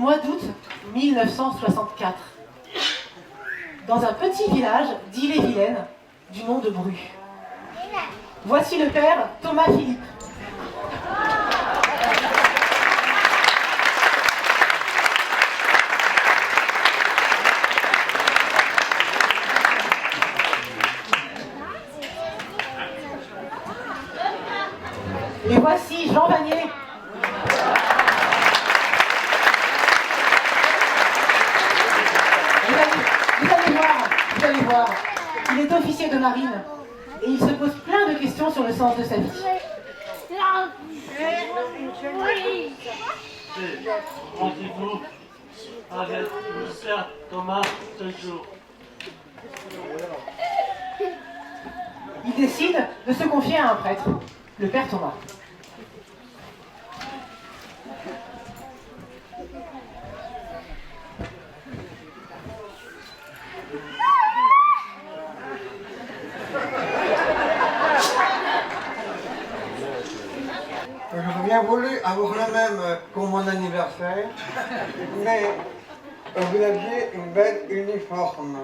mois d'août 1964, dans un petit village d'Ille-et-Vilaine du nom de Bru. Voici le père Thomas Philippe. Et voici Jean Vanier. Vous allez voir, il est officier de marine et il se pose plein de questions sur le sens de sa vie. Rendez-vous avec le père Thomas ce jour. Il décide de se confier à un prêtre, le père Thomas. J'aurais bien voulu avoir le même pour mon anniversaire, mais vous aviez une belle uniforme.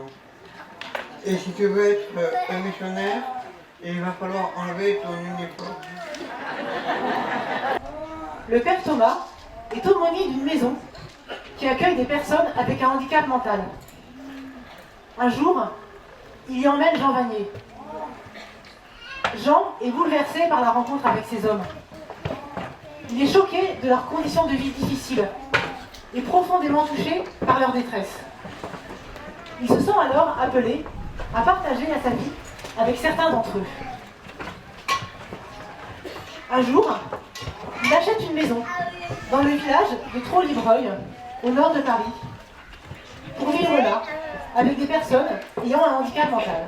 Et si tu veux être un missionnaire, il va falloir enlever ton uniforme. Le père Thomas est aumônier d'une maison qui accueille des personnes avec un handicap mental. Un jour, il y emmène Jean Vanier. Jean est bouleversé par la rencontre avec ces hommes. Il est choqué de leurs conditions de vie difficiles et profondément touché par leur détresse. Il se sent alors appelé à partager sa vie avec certains d'entre eux. Un jour, il achète une maison dans le village de Trot-Livreuil, au nord de Paris, pour vivre là, avec des personnes ayant un handicap mental.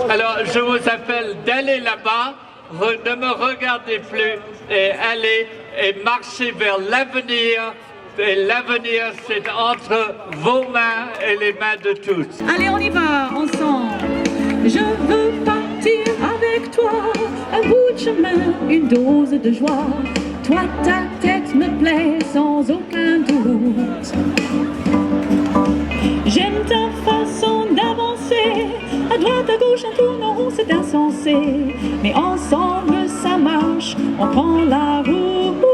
Alors, je vous appelle d'aller là-bas, ne me regardez plus, et allez et marchez vers l'avenir. Et l'avenir, c'est entre vos mains et les mains de tous. Allez, on y va, ensemble. Je veux partir avec toi, un bout de chemin, une dose de joie. Toi, ta tête me plaît sans aucun doute. J'aime ta façon d'avancer, à droite, à gauche, en tournant rond, c'est insensé. Mais ensemble, ça marche, on prend la route.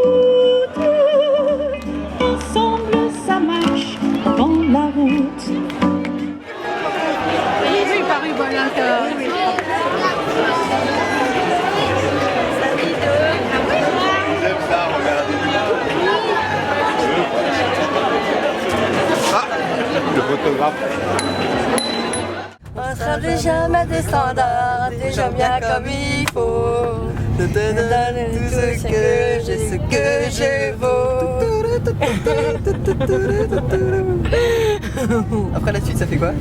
Ensemble, ça marche, on prend la route. Oui, Paris, voilà. Le photographe. On sera jamais des standards, déjà bien comme il faut. De te donner tout ce que j'ai, ce que je vaux. Après la suite, ça fait quoi?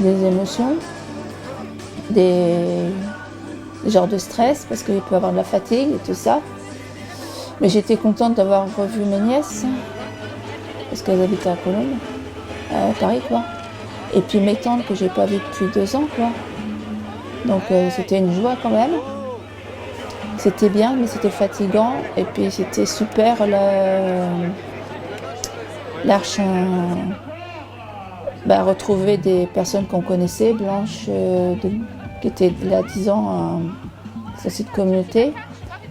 Des émotions, des genres de stress, parce qu'il peut y avoir de la fatigue et tout ça. Mais j'étais contente d'avoir revu mes nièces, parce qu'elles habitaient à Colombes, à Paris, quoi. Et puis mes tantes que j'ai pas vues depuis 2 ans, quoi. Donc c'était une joie quand même. C'était bien, mais c'était fatigant. Et puis c'était super l'arche, retrouver des personnes qu'on connaissait, blanches, qui étaient là 10 ans à cette communauté.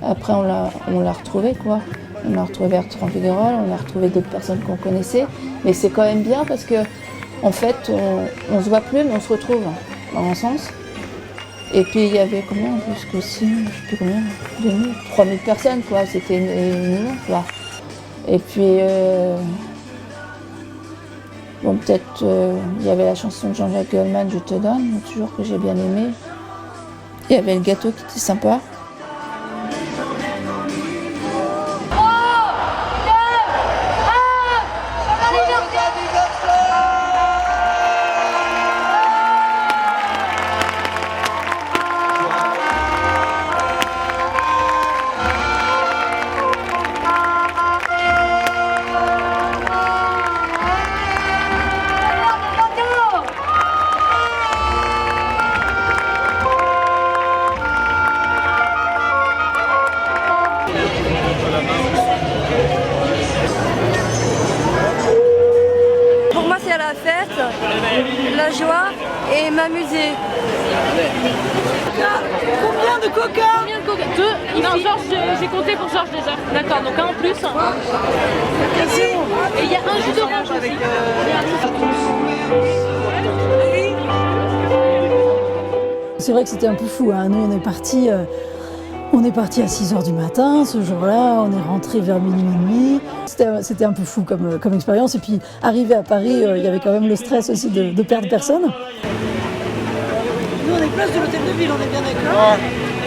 Après, on l'a retrouvée, quoi. On l'a retrouvée vers Figuerolles, on a retrouvé d'autres personnes qu'on connaissait. Mais c'est quand même bien parce que, en fait, on se voit plus, mais on se retrouve dans un sens. Et puis, il y avait combien, plus que 6, je sais plus combien, 2000, 3000 personnes, quoi. C'était énorme, quoi. Et puis, bon, peut-être, il y avait la chanson de Jean-Jacques Goldman, Je te donne, toujours que j'ai bien aimé. Il y avait le gâteau qui était sympa. la fête, la joie et m'amuser. Combien de coca? Combien de coca? 2. Non, Georges, j'ai compté pour Georges déjà. D'accord, donc un en plus. Et il y a un jus d'orange aussi. C'est vrai que c'était un peu fou, hein. Nous on est partis à 6h du matin ce jour-là, on est rentré vers minuit. C'était un peu fou comme expérience. Et puis arrivé à Paris, il y avait quand même le stress aussi de perdre personne. Nous on est place de l'hôtel de ville, on est bien d'accord?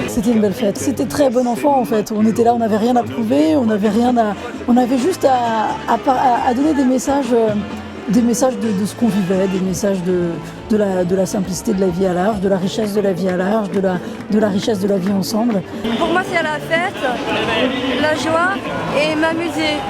C'était une belle fête, c'était très bon enfant en fait. On était là, on n'avait rien à prouver, on avait juste à donner des messages de ce qu'on vivait, des messages de la simplicité de la vie à large, de la richesse de la vie à large, de la richesse de la vie ensemble. Pour moi, c'est la fête, la joie et m'amuser.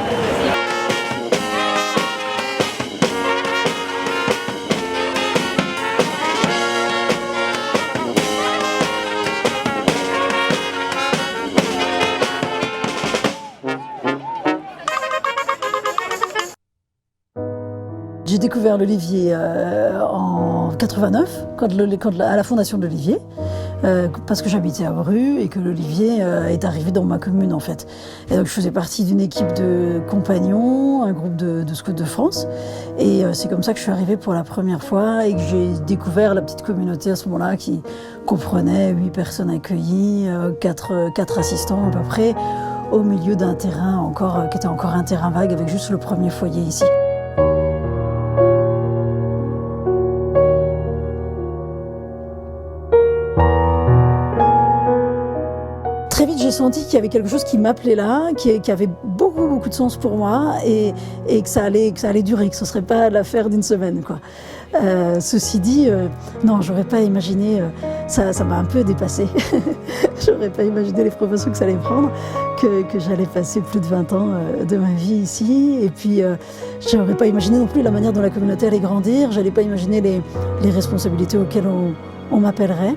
J'ai découvert l'Olivier en 89, à la fondation de l'Olivier, parce que j'habitais à Bru et que l'Olivier est arrivé dans ma commune en fait. Et donc je faisais partie d'une équipe de compagnons, un groupe de Scouts de France. Et c'est comme ça que je suis arrivée pour la première fois et que j'ai découvert la petite communauté à ce moment-là qui comprenait 8 personnes accueillies, 4 assistants à peu près, au milieu d'un terrain qui était encore un terrain vague avec juste le premier foyer ici. Très vite, j'ai senti qu'il y avait quelque chose qui m'appelait là, qui avait beaucoup de sens pour moi et que ça allait durer, que ce ne serait pas l'affaire d'une semaine, quoi. Ceci dit, non, j'aurais pas imaginé, ça m'a un peu dépassé. J'aurais pas imaginé les proportions que ça allait prendre, que j'allais passer plus de 20 ans de ma vie ici. Et puis, j'aurais pas imaginé non plus la manière dont la communauté allait grandir. J'allais pas imaginer les responsabilités auxquelles on m'appellerait.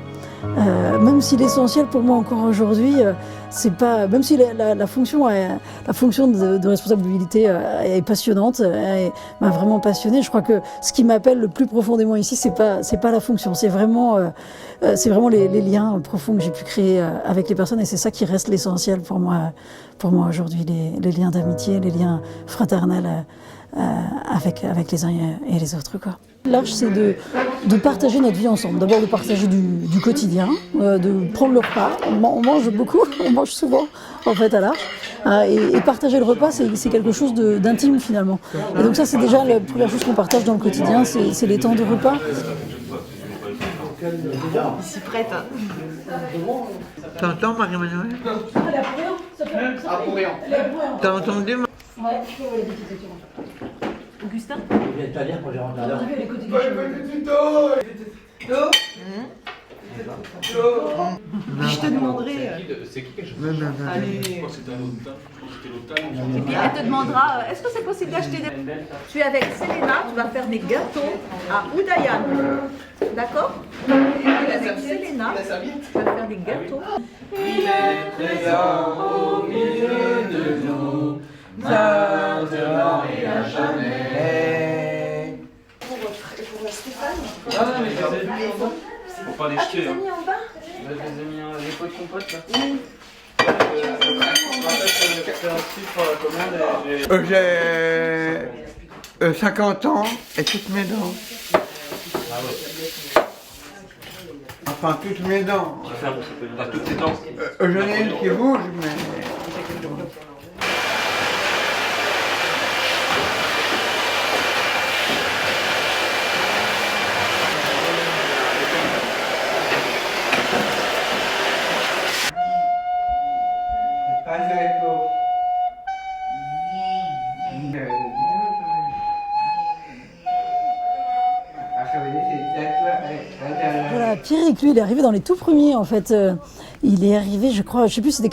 Même si l'essentiel pour moi encore aujourd'hui, c'est pas, même si la fonction de responsabilité est passionnante, m'a vraiment passionnée. Je crois que ce qui m'appelle le plus profondément ici, c'est pas la fonction, c'est vraiment les liens profonds que j'ai pu créer avec les personnes, et c'est ça qui reste l'essentiel pour moi aujourd'hui, les liens d'amitié, les liens fraternels avec les uns et les autres, quoi. L'Arche, c'est de partager notre vie ensemble. D'abord de partager du quotidien, de prendre le repas. On mange beaucoup, on mange souvent en fait à l'Arche. Et partager le repas, c'est quelque chose d'intime finalement. Et donc ça, c'est déjà la première chose qu'on partage dans le quotidien, c'est les temps de repas. Ici prête. T'entends, Marie-Emmanuelle? Ah, pour rien. T'as entendu? Ouais. Augustin? Je vais te lire pour les rentrer à l'heure. Je te demanderai. C'est qui que je Allez. C'était l'autre temps. Et puis elle te demandera est-ce que c'est possible d'acheter des. Tu es avec Selena, tu vas faire des gâteaux à Oudayan. D'accord? Et puis avec Selena, tu vas faire des gâteaux. Il est présent au milieu de nous, maintenant et à jamais. Pour Stéphane. Ah non, mais je les ai mis en bas. Faut pas les jeter. Tu les as mis en bas? Je les ai mis les pots de compote là. Oui. J'ai 50 ans et toutes mes dents. Enfin, toutes mes dents. Pas toutes tes dents. J'en ai une qui bouge, mais... Voilà, Pierrick, lui, il est arrivé dans les tout premiers, en fait. Il est arrivé, je crois, je sais plus, c'était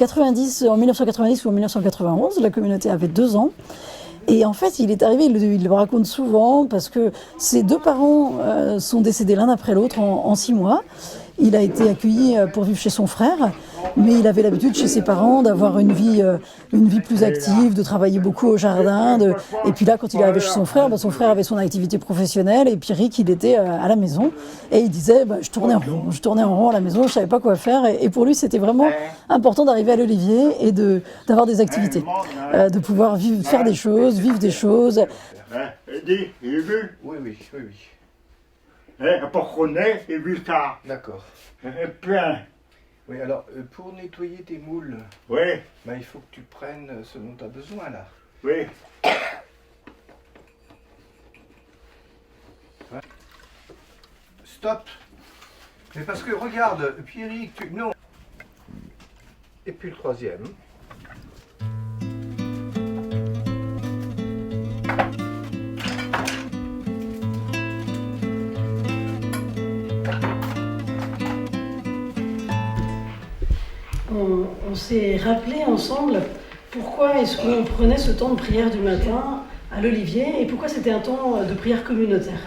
en 1990 ou en 1991. La communauté avait 2 ans. Et en fait, il est arrivé, il le raconte souvent, parce que ses 2 parents sont décédés l'un après l'autre en 6 mois. Il a été accueilli pour vivre chez son frère. mais il avait l'habitude chez ses parents d'avoir une vie plus active, de travailler beaucoup au jardin. Et puis là, quand il est arrivé chez son frère avait son activité professionnelle, et puis Rick, il était à la maison. Et il disait, je tournais en rond à la maison, je savais pas quoi faire. Et pour lui, c'était vraiment important d'arriver à l'Olivier et d'avoir des activités, de pouvoir faire des choses, vivre des choses. Dis, j'ai vu? Oui, oui, oui, oui. Pour connaître, j'ai vu ça. D'accord. Plein. Oui, alors, pour nettoyer tes moules, Oui, il faut que tu prennes ce dont tu as besoin, là. oui. Stop. Mais parce que, regarde, Pierrick, non. Et puis le troisième. On s'est rappelé ensemble pourquoi est-ce qu'on prenait ce temps de prière du matin à l'Olivier et pourquoi c'était un temps de prière communautaire.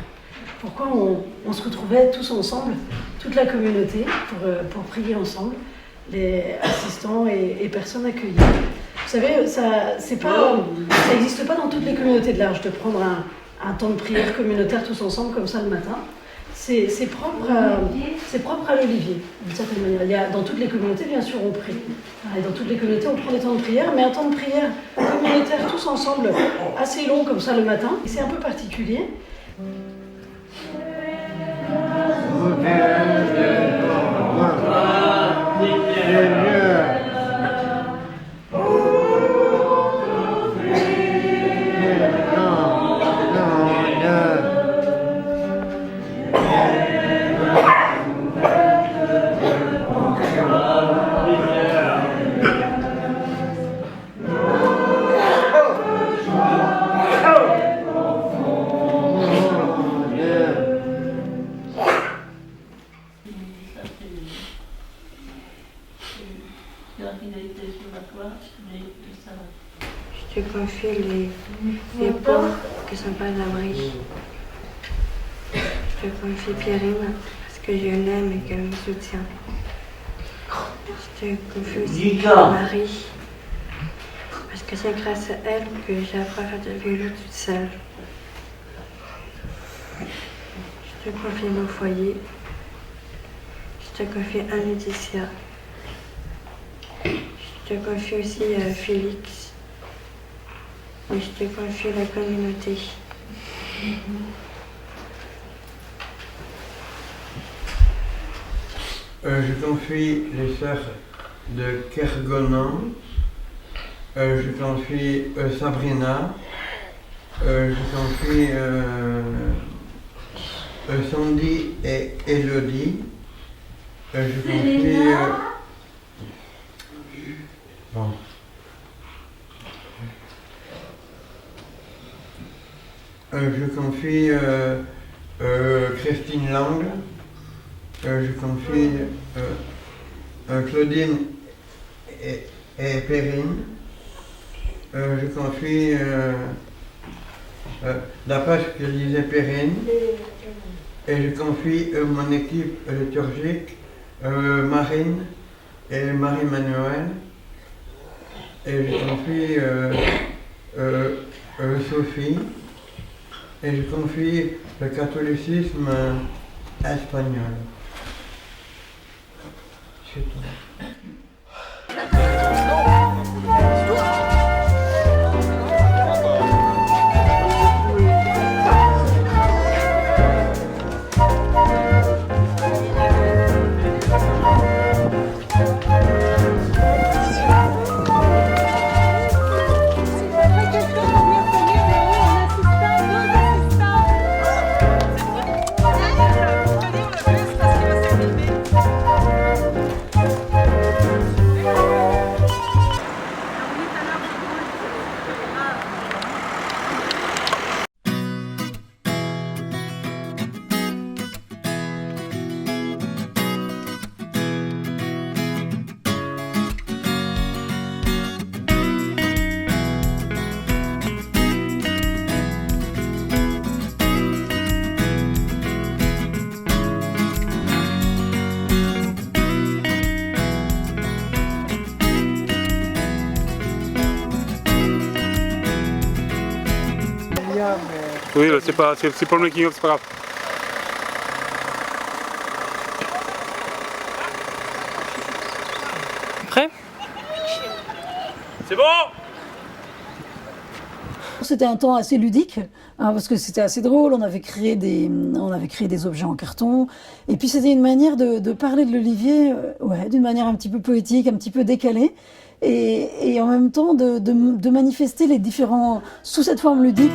Pourquoi on se retrouvait tous ensemble, toute la communauté, pour prier ensemble, les assistants et personnes accueillies. Vous savez, ça n'existe pas dans toutes les communautés de l'Arche de prendre un temps de prière communautaire tous ensemble comme ça le matin. C'est propre à l'Olivier, d'une certaine manière. Dans toutes les communautés, bien sûr, on prie. Et dans toutes les communautés, on prend des temps de prière, mais un temps de prière communautaire tous ensemble, assez long comme ça le matin, c'est un peu particulier. Je te confie les pauvres qui ne sont pas à l'abri. Je te confie Pierrine parce que je l'aime et qu'elle me soutient. Je te confie aussi Marie parce que c'est grâce à elle que j'ai appris à faire du vélo toute seule. Je te confie mon foyer. Je te confie Anne-Laetitia. Je te confie aussi Félix. Et je te confie la communauté. Je confie les sœurs de Kergonan. Je confie Sabrina. Je confie Sandy et Elodie. Je confie... bon. Je confie Christine Lang. Je confie Claudine et Perrine. Je confie, d'après ce que disait Perrine, et je confie mon équipe liturgique, Marine et Marie-Manuel. Et je confie Sophie. Et je confie le catholicisme espagnol. C'est tout. Oui, c'est pour le making-of, c'est pas grave. Prêt? C'est bon! C'était un temps assez ludique, hein, parce que c'était assez drôle, on avait créé des objets en carton, et puis c'était une manière de parler de l'Olivier, d'une manière un petit peu poétique, un petit peu décalée, et en même temps de manifester les différents, sous cette forme ludique,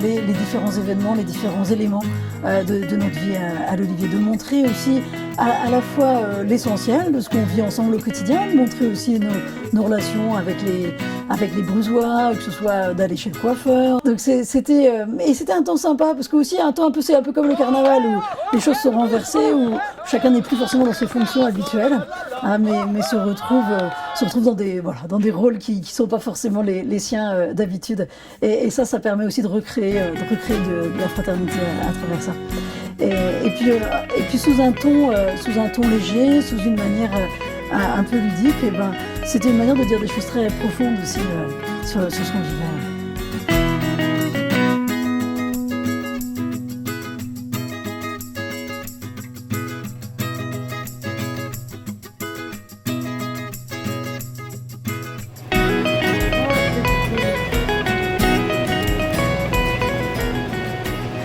les différents événements, les différents éléments de notre vie à l'Olivier, de montrer aussi à la fois l'essentiel de ce qu'on vit ensemble au quotidien, de montrer aussi nos relations avec les Brusois, que ce soit d'aller chez le coiffeur. Donc c'était un temps sympa, parce que aussi c'est un peu comme le carnaval où les choses se renversées, où chacun n'est plus forcément dans ses fonctions habituelles, hein, mais se retrouve dans des rôles qui sont pas forcément les siens d'habitude. Et ça permet aussi de recréer de la fraternité à travers ça. Et puis sous un ton léger, sous une manière un peu ludique, c'était une manière de dire des choses très profondes aussi sur ce qu'on vivait.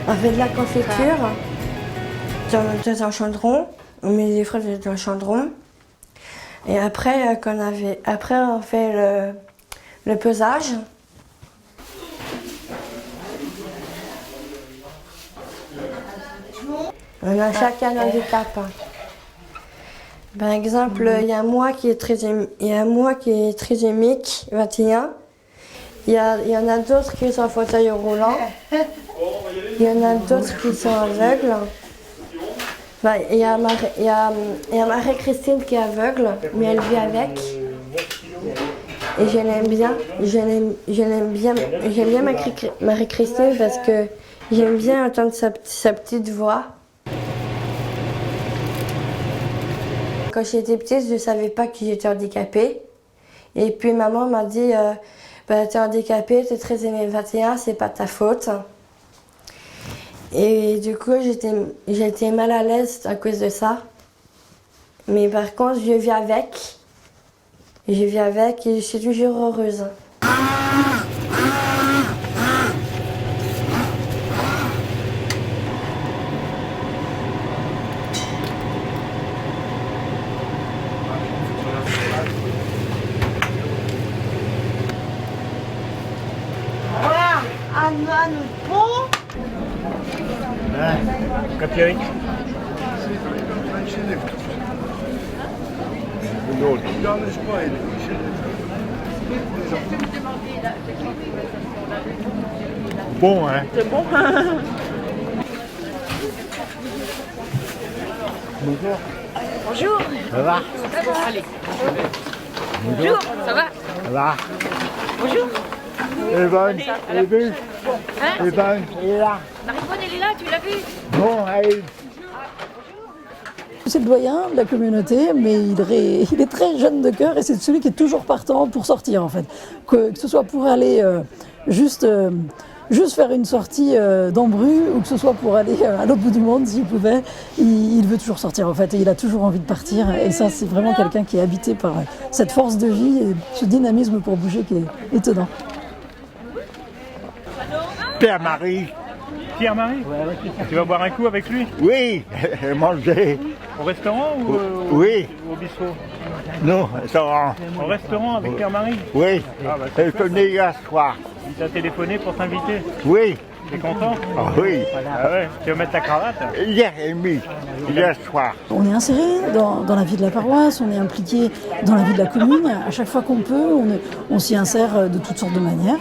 On fait de la confiture dans un chaudron. On met des fraises dans un chaudron. Et après, on fait le pesage. On a chacun un handicap. Par exemple, il y a moi qui est trisomique, 21. Il y en a d'autres qui sont en fauteuil roulant. Il y en a d'autres qui sont aveugles. Il y a Marie-Christine qui est aveugle, mais elle vit avec. Et je l'aime bien. J'aime bien Marie-Christine parce que j'aime bien entendre sa petite voix. Quand j'étais petite, je ne savais pas que j'étais handicapée. Et puis maman m'a dit t'es handicapée, t'es trisomie 21, c'est pas ta faute. Et du coup, j'étais mal à l'aise à cause de ça. Mais par contre, je vis avec. Et je suis toujours heureuse. Voilà, un bon. Capiric. Bon, hein? C'est bon. Bonjour. Bonjour. Ça va? Allez. Bonjour. Ça va? Ça va? Bonjour. Evan, elle est vue? Hein? Evan, elle est là. Marie-Bonne, elle est là, tu l'as vue? Bon, allez. C'est le doyen de la communauté, mais il est très jeune de cœur et c'est celui qui est toujours partant pour sortir en fait. Que ce soit pour aller juste faire une sortie d'Embru ou que ce soit pour aller à l'autre bout du monde s'il pouvait, il veut toujours sortir en fait et il a toujours envie de partir. Et ça, c'est vraiment quelqu'un qui est habité par cette force de vie et ce dynamisme pour bouger qui est étonnant. Pierre-Marie. Pierre-Marie? Tu vas boire un coup avec lui? Oui, manger. Au restaurant ou oui. Au bistrot? Non, restaurant. Au restaurant avec Pierre-Marie? Oui. Ah, bah, Elle venait hier soir. il t'a téléphoné pour t'inviter? Oui. T'es content? Ah oui. Ah ouais, tu vas mettre ta cravate? Hier et demi, hier soir. On est inséré dans la vie de la paroisse, on est impliqué dans la vie de la commune. À chaque fois qu'on peut, on s'y insère de toutes sortes de manières.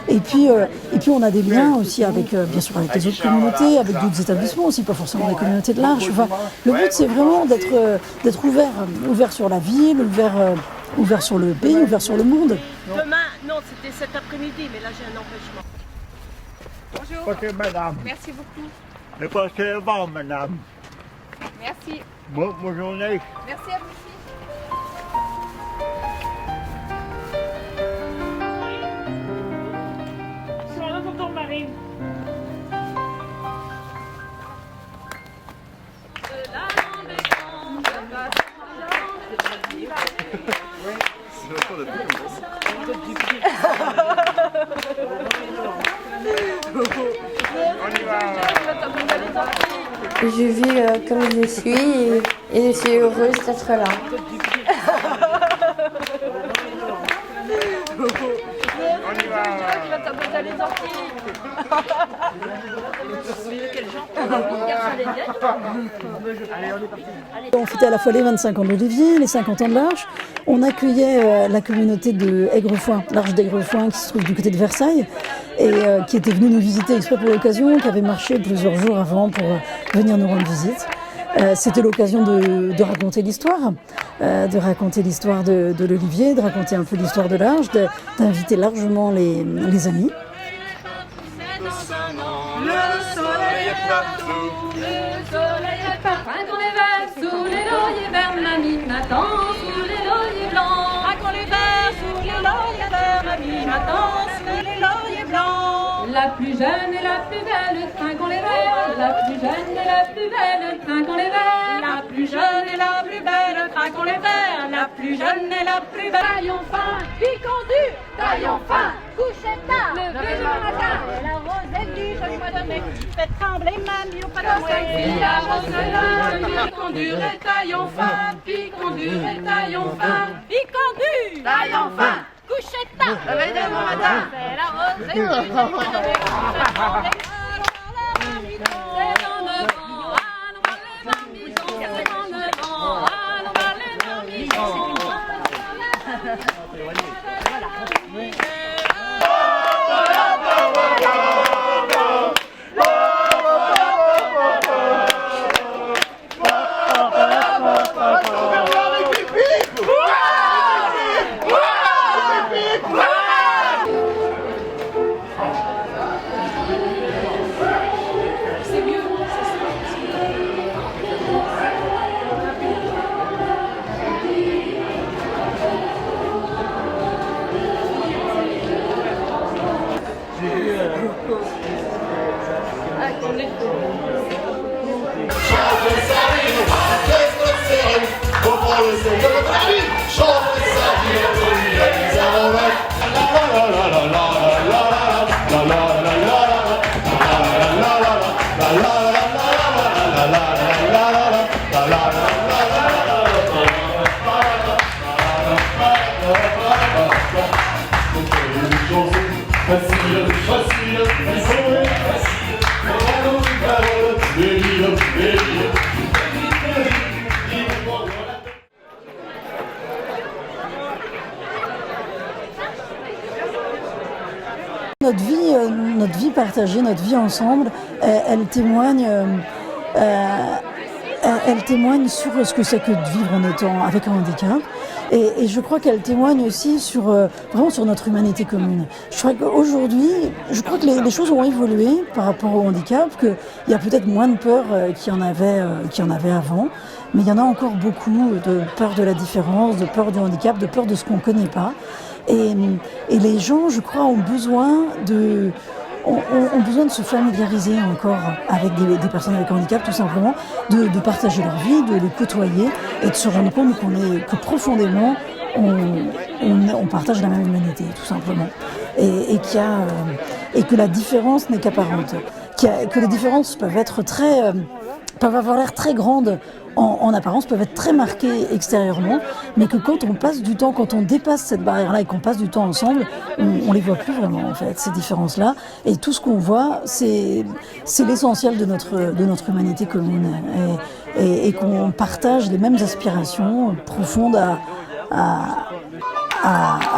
Et puis on a des liens aussi avec, bien sûr, avec les autres communautés, avec d'autres établissements aussi, pas forcément les communautés de l'Arche. Enfin, le but, c'est vraiment d'être ouvert sur la ville, ouvert sur le pays, ouvert sur le monde. Demain, non, c'était cet après-midi, mais là j'ai un empêchement. Bonjour. Ok, madame. Merci beaucoup. Et passez avant, madame. Merci. Bonne journée. Merci à vous aussi. Sur un autre tour, Marine. Je vis comme je suis et je suis heureuse d'être là. On fêtait à la fois les 25 ans de l'Olivier, les 50 ans de l'Arche. On accueillait la communauté de Aigrefoin, l'Arche d'Aigrefoin qui se trouve du côté de Versailles et qui était venue nous visiter exprès pour l'occasion, qui avait marché plusieurs jours avant pour venir nous rendre visite. C'était l'occasion de raconter l'histoire, de l'Olivier, de raconter un peu l'histoire de l'Arche, d'inviter largement les amis. Le soleil est partout, le soleil est partout. Raconte les vers sous les lauriers verts, mamie m'attend sous les lauriers blancs. Raconte les vers sous les lauriers verts, mamie m'attend sous les lauriers blancs. La plus jeune et la plus belle, trinquons les verts. La plus jeune et la plus belle, trinquons les verts. La plus jeune et la plus belle, trinquons les verts. La plus jeune et la plus belle. Taillons fin, piquons dur, taillons fin, couchez tard, levez le matin. La rosette du joli mois de mai, faites trembler mamie au pas de moi. La rosette, piquons dur et taillons fin, piquons dur et taillons fin, piquons dur, taillons fin. Couchez tard, levez le matin. C'est la rosette du joli mois de mai, faites trembler. C'est dans le vent, allons voir les marmisons. C'est dans le vent, allons voir les marmisons. Notre vie partagée, notre vie ensemble, elle témoigne sur ce que c'est que de vivre en étant avec un handicap. Et je crois qu'elle témoigne aussi vraiment sur notre humanité commune. Je crois qu'aujourd'hui, les choses ont évolué par rapport au handicap, qu'il y a peut-être moins de peur qu'il y en avait avant, mais il y en a encore beaucoup de peur de la différence, de peur du handicap, de peur de ce qu'on ne connaît pas. Et les gens, je crois, ont besoin de se familiariser encore avec des personnes avec handicap, tout simplement, de partager leur vie, de les côtoyer et de se rendre compte que profondément, on partage la même humanité, tout simplement. Et que la différence n'est qu'apparente. Que les différences peuvent avoir l'air très grandes en apparence, peuvent être très marquées extérieurement, mais que quand on passe du temps, quand on dépasse cette barrière-là et qu'on passe du temps ensemble, on les voit plus vraiment en fait, ces différences-là. Et tout ce qu'on voit, c'est l'essentiel de notre humanité commune. Et qu'on partage les mêmes aspirations profondes à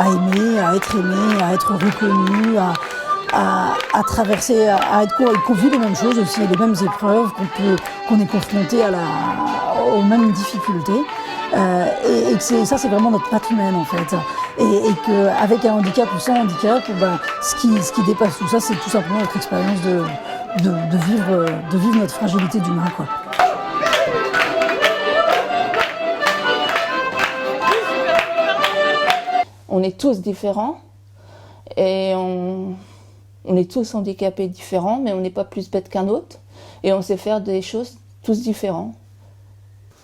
aimer, à être aimé, à être reconnu, à traverser, qu'on vit les mêmes choses aussi, les mêmes épreuves, qu'on est confronté aux mêmes difficultés. Et que ça, c'est vraiment notre patte humaine en fait. Et qu'avec un handicap ou sans handicap, ce qui dépasse tout ça, c'est tout simplement notre expérience de vivre notre fragilité d'humain, quoi. On est tous différents et on est tous handicapés différents, mais on n'est pas plus bêtes qu'un autre et on sait faire des choses tous différents.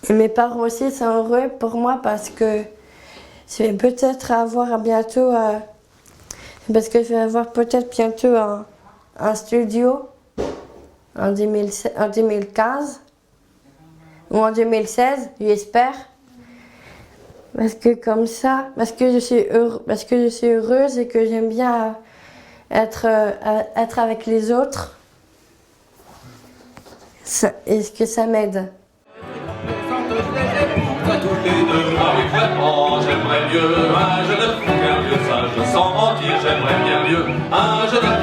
Et mes parents aussi sont heureux pour moi parce que je vais peut-être avoir bientôt un studio en 2015 ou en 2016, j'espère. Parce que comme ça, parce que je suis heureuse et que j'aime bien être avec les autres. Est-ce que ça m'aide? Tous les deux, moi oui vraiment, j'aimerais mieux un jeune fou bien mieux, ça je sens mentir, j'aimerais bien mieux un jeune